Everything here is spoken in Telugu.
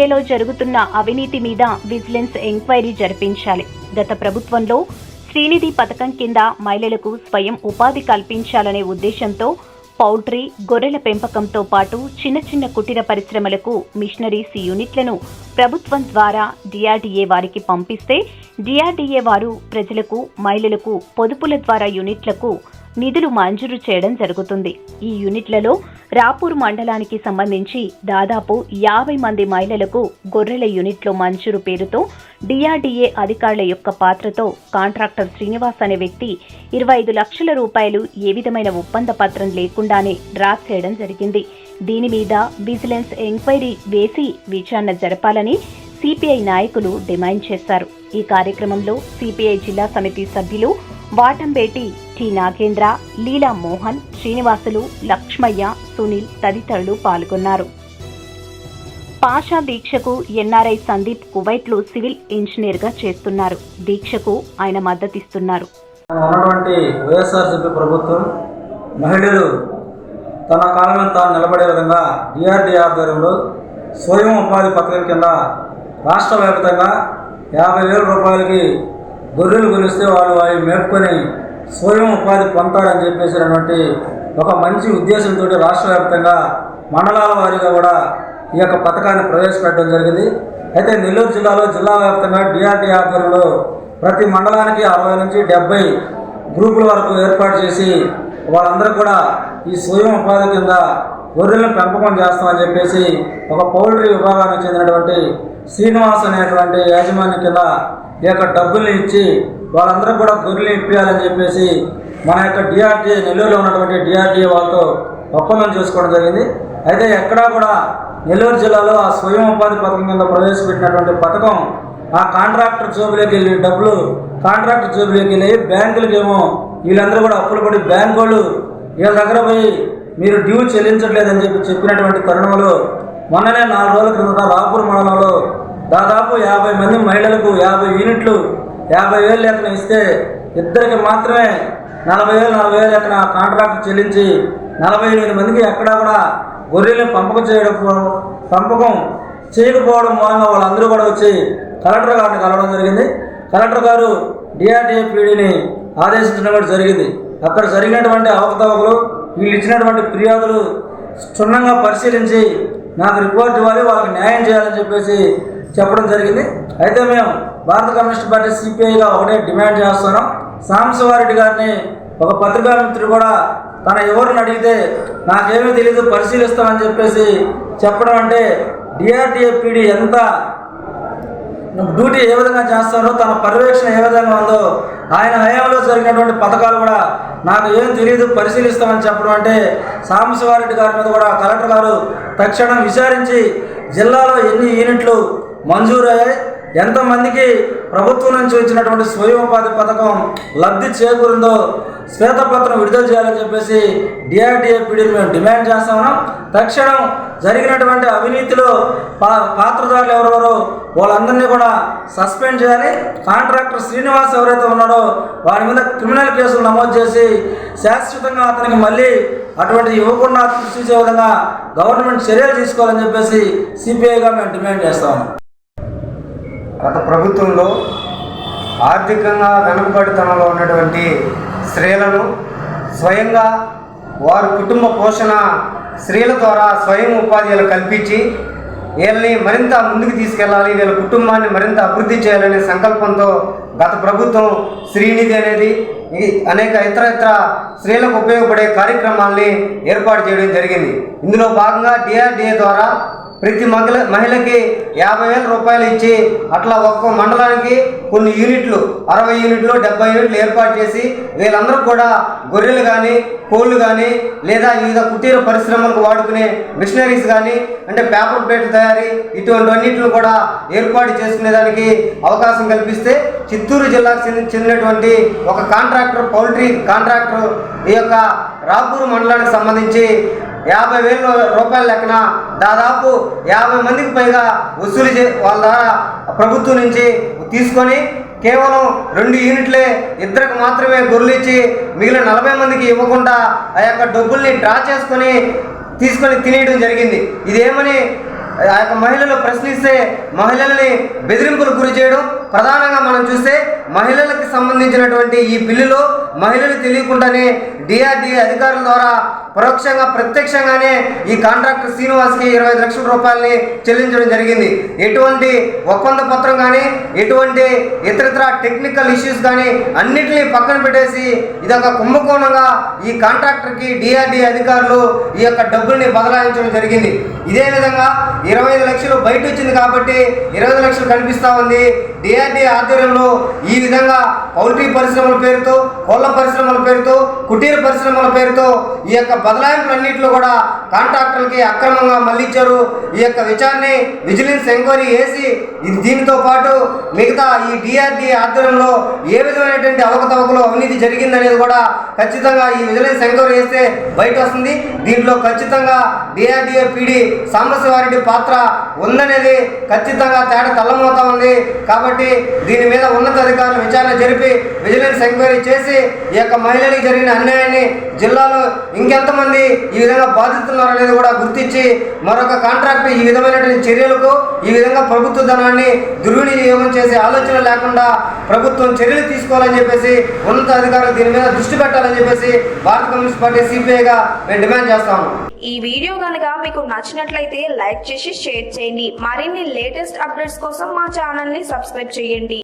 DRDAలో జరుగుతున్న అవినీతి మీద విజిలెన్స్ ఎంక్వైరీ జరిపించాలి. గత ప్రభుత్వంలో శ్రీనిధి పథకం కింద మహిళలకు స్వయం ఉపాధి కల్పించాలనే ఉద్దేశంతో పౌల్ట్రీ, గొర్రెల పెంపకంతో పాటు చిన్న చిన్న కుటీర పరిశ్రమలకు మిషనరీస్ యూనిట్లను ప్రభుత్వం ద్వారా DRDA వారికి పంపిస్తే DRDA వారు ప్రజలకు, మహిళలకు పొదుపుల ద్వారా యూనిట్లకు నిధులు మంజూరు చేయడం జరుగుతుంది. ఈ యూనిట్లలో రాపూర్ మండలానికి సంబంధించి దాదాపు 50 మంది మహిళలకు గొర్రెల యూనిట్లో మంజూరు పేరుతో DRDA అధికారుల యొక్క పాత్రతో కాంట్రాక్టర్ శ్రీనివాస్ అనే వ్యక్తి 25 లక్షల రూపాయలు ఏ విధమైన ఒప్పంద పత్రం లేకుండానే డ్రా చేయడం జరిగింది. దీని మీద విజిలెన్స్ ఎంక్వైరీ వేసి విచారణ జరపాలని సిపిఐ నాయకులు డిమాండ్ చేశారు. ఈ కార్యక్రమంలో సిపిఐ జిల్లా సమితి సభ్యులు వాటంబేటి టి నాగేంద్ర, లీలా మోహన్, శ్రీనివాసులు, లక్ష్మయ్య, సునీల్ తదితరులు పాల్గొన్నారు. పాషా దీక్షకు NRI సందీప్ కువైట్లో సివిల్ ఇంజనీర్ గా చేస్తున్నారు. దీక్షకు ఆయన మద్దతిస్తున్నారు. వైఎస్ఆర్సీపీ ప్రభుత్వం మహిళలు తన కాలం మీద తాను నిలబడే విధంగా DRDA ఆధ్వర్యంలో స్వయం ఉపాధి పథకం కింద రాష్ట్ర వ్యాప్తంగా 50,000 రూపాయలకి గొర్రెలు కొలిస్తే వాళ్ళు అవి మేపుకొని స్వయం ఉపాధి పొందుతారని చెప్పేసినటువంటి ఒక మంచి ఉద్దేశంతో రాష్ట్ర వ్యాప్తంగా మండలాల వారీగా కూడా ఈ యొక్క పథకాన్ని ప్రవేశపెట్టడం జరిగింది. అయితే నెల్లూరు జిల్లాలో జిల్లా వ్యాప్తంగా DRDA ఆధ్వర్యంలో ప్రతి మండలానికి 60 నుంచి 70 గ్రూపుల వరకు ఏర్పాటు చేసి వాళ్ళందరూ కూడా ఈ స్వయం ఉపాధి కింద గొర్రెలను పెంపకం చేస్తామని చెప్పేసి ఒక పౌల్ట్రీ విభాగానికి చెందినటువంటి శ్రీనివాస్ అనేటువంటి యాజమాన్యం కింద ఈ యొక్క డబ్బుల్ని ఇచ్చి వాళ్ళందరూ కూడా గొర్రెలు ఇప్పించాలని చెప్పేసి మన యొక్క DRDA నెల్లూరులో ఉన్నటువంటి DRDA వాళ్ళతో ఒప్పందం చేసుకోవడం జరిగింది. అయితే ఎక్కడా కూడా నెల్లూరు జిల్లాలో ఆ స్వయం ఉపాధి పథకం కింద ప్రవేశపెట్టినటువంటి పథకం ఆ కాంట్రాక్టర్ జోబులోకి వెళ్ళి డబ్బులు కాంట్రాక్టర్ జోబులోకి వెళ్ళి బ్యాంకులకి ఏమో వీళ్ళందరూ కూడా అప్పులు పడి బ్యాంకు వాళ్ళు వీళ్ళ దగ్గర పోయి మీరు డ్యూ చెల్లించట్లేదని చెప్పినటువంటి తరుణంలో మొన్ననే 4 రోజుల క్రిందట రాపూర్ మండలంలో దాదాపు 50 మంది మహిళలకు 50 యూనిట్లు 50,000 లెక్కన ఇస్తే ఇద్దరికి మాత్రమే 40,000 లెక్కన కాంట్రాక్ట్ చెల్లించి 48 మందికి ఎక్కడా కూడా గొర్రెలను పంపకం చేయకపోవడం మూలంగా వాళ్ళందరూ కూడా వచ్చి కలెక్టర్ గారిని కలవడం జరిగింది. కలెక్టర్ గారు DRDA పీడీని ఆదేశించడం కూడా జరిగింది. అక్కడ జరిగినటువంటి అవకతవకలు వీళ్ళు ఇచ్చినటువంటి ఫిర్యాదులు క్షుణ్ణంగా పరిశీలించి నాకు రిపోర్ట్ ఇవ్వాలి, వాళ్ళకి న్యాయం చేయాలని చెప్పేసి చెప్పడం జరిగింది. అయితే మేము భారత కమ్యూనిస్ట్ పార్టీ సిపిఐగా ఒకటే డిమాండ్ చేస్తున్నాం. సాంబశివారెడ్డి గారిని ఒక పత్రికా మిత్రుడు కూడా తన ఎవరిని అడిగితే నాకేమీ తెలియదు పరిశీలిస్తామని చెప్పేసి చెప్పడం అంటే DRDA పీడీ ఎంత డ్యూటీ ఏ విధంగా చేస్తారో తన పర్యవేక్షణ ఏ విధంగా ఉందో ఆయన హయాంలో జరిగినటువంటి పథకాలు కూడా నాకు ఏం తెలియదు పరిశీలిస్తామని చెప్పడం అంటే సాంబశివారెడ్డి గారి మీద కూడా కలెక్టర్ గారు తక్షణం విచారించి జిల్లాలో ఎన్ని యూనిట్లు మంజూరయ్యాయి, ఎంతమందికి ప్రభుత్వం నుంచి వచ్చినటువంటి స్వయం ఉపాధి పథకం లబ్ధి చేకూరిందో శ్వేతపత్రం విడుదల చేయాలని చెప్పేసి DRDA పీడీని మేము డిమాండ్ చేస్తా ఉన్నాం. తక్షణం జరిగినటువంటి అవినీతిలో పాత్రదారులు ఎవరెవరో వాళ్ళందరినీ కూడా సస్పెండ్ చేయాలి. కాంట్రాక్టర్ శ్రీనివాస్ ఎవరైతే ఉన్నారో వారి మీద క్రిమినల్ కేసులు నమోదు చేసి శాశ్వతంగా అతనికి మళ్ళీ అటువంటి ఇవ్వకుండా సృష్టించే విధంగా గవర్నమెంట్ చర్యలు తీసుకోవాలని చెప్పేసి సిపిఐగా మేము డిమాండ్ చేస్తా ఉన్నాం. గత ప్రభుత్వంలో ఆర్థికంగా వెనుకబడితనంలో ఉన్నటువంటి స్త్రీలను స్వయంగా వారి కుటుంబ పోషణ స్త్రీల ద్వారా స్వయం ఉపాధిలు కల్పించి వీళ్ళని మరింత ముందుకు తీసుకెళ్ళాలి, వీళ్ళ కుటుంబాన్ని మరింత అభివృద్ధి చేయాలనే సంకల్పంతో గత ప్రభుత్వం శ్రీనిధి అనేది అనేక ఇతర స్త్రీలకు ఉపయోగపడే కార్యక్రమాల్ని ఏర్పాటు చేయడం జరిగింది. ఇందులో భాగంగా DRDA ద్వారా ప్రతి మహిళకి 50,000 రూపాయలు ఇచ్చి అట్లా ఒక్కో మండలానికి కొన్ని యూనిట్లు 60 యూనిట్లు 70 యూనిట్లు ఏర్పాటు చేసి వీళ్ళందరూ కూడా గొర్రెలు కానీ కోళ్ళు కానీ లేదా వివిధ కుటీర పరిశ్రమలకు వాడుకునే మిషనరీస్ కానీ అంటే పేపర్ ప్లేట్ల తయారీ ఇటువంటివన్నిటిని కూడా ఏర్పాటు చేసుకునేదానికి అవకాశం కల్పిస్తే చిత్తూరు జిల్లాకు చెందినటువంటి ఒక కాంట్రాక్టర్ పౌల్ట్రీ కాంట్రాక్టర్ ఈ యొక్క రాపూర్ మండలానికి సంబంధించి 50,000 రూపాయల లెక్కన దాదాపు 50 మందికి పైగా వసూలు వాళ్ళ ద్వారా ప్రభుత్వం నుంచి తీసుకొని కేవలం 2 యూనిట్లే ఇద్దరికి మాత్రమే గొర్రెలు ఇచ్చి మిగిలిన 40 మందికి ఇవ్వకుండా ఆ యొక్క డబ్బుల్ని డ్రా చేసుకొని తీసుకొని తినేయడం జరిగింది. ఇదేమని ఆ యొక్క మహిళలు ప్రశ్నిస్తే మహిళల్ని బెదిరింపులకు గురి చేయడం, ప్రధానంగా మనం చూస్తే మహిళలకు సంబంధించినటువంటి ఈ బిల్లులో మహిళలు తెలియకుండానే డిఆర్డీఏ అధికారుల ద్వారా పరోక్షంగా ప్రత్యక్షంగానే ఈ కాంట్రాక్టర్ శ్రీనివాస్కి 25 లక్షల రూపాయలని చెల్లించడం జరిగింది. ఎటువంటి ఒప్పంద పత్రం కానీ ఎటువంటి ఇతరత్ర టెక్నికల్ ఇష్యూస్ కానీ అన్నిటినీ పక్కన పెట్టేసి ఇదొక కుంభకోణంగా ఈ కాంట్రాక్టర్కి డిఆర్డీఏ అధికారులు ఈ యొక్క డబ్బుల్ని బదలాయించడం జరిగింది. ఇదే విధంగా 25 లక్షలు బయట వచ్చింది కాబట్టి 20 లక్షలు కనిపిస్తూ ఉంది. డిఆర్డీఏ ఆధ్వర్యంలో ఈ విధంగా పౌల్ట్రీ పరిశ్రమల పేరుతో, కోళ్ళ పరిశ్రమల పేరుతో, కుటీర పరిశ్రమల పేరుతో ఈ యొక్క బదలాయింపులన్నింటిలో కూడా కాంట్రాక్టర్లకి అక్రమంగా మళ్లించారు. ఈ యొక్క విచారణని విజిలెన్స్ ఎంక్వైరీ చేసి దీనితో పాటు మిగతా ఈ డిఆర్డీఏ ఆధ్వర్యంలో ఏ విధమైనటువంటి అవకతవకలు అవినీతి జరిగిందనేది కూడా ఖచ్చితంగా ఈ విజిలెన్స్ ఎంక్వైరీ చేస్తే బయట వస్తుంది. దీంట్లో ఖచ్చితంగా డిఆర్డీఏ పీడీ సాంబశివారెడ్డి పాత్ర ఉందనేది ఖచ్చితంగా తేడా తల్లమవుతా ఉంది. కాబట్టి దీని మీద ఉన్నతాధికారులు విచారణ జరిపి విజిలెన్స్ ఎంక్వైరీ చేసి ఈ యొక్క మహిళలకు జరిగిన అన్యాయాన్ని జిల్లాలో ఇంకెంతమంది ఈ విధంగా బాధిస్తున్నారో అనేది కూడా గుర్తించి మరొక కాంట్రాక్టర్ ఈ విధమైనటువంటి చర్యలకు, ఈ విధంగా ప్రభుత్వ ధనాన్ని దుర్వినియోగం చేసే ఆలోచన లేకుండా ప్రభుత్వం చర్యలు తీసుకోవాలని చెప్పేసి ఉన్నతాధికారులు దీని మీద దృష్టి పెట్టాలని చెప్పేసి భారత కమ్యూనిస్ట్ పార్టీ సిపిఐగా మేము డిమాండ్ చేస్తాము. ఈ వీడియో కనుక మీకు నచ్చినట్లయితే లైక్ చేసి షేర్ చేయండి. మరిన్ని లేటెస్ట్ అప్డేట్స్ కోసం మా ఛానల్ ని సబ్స్క్రైబ్ చేయండి.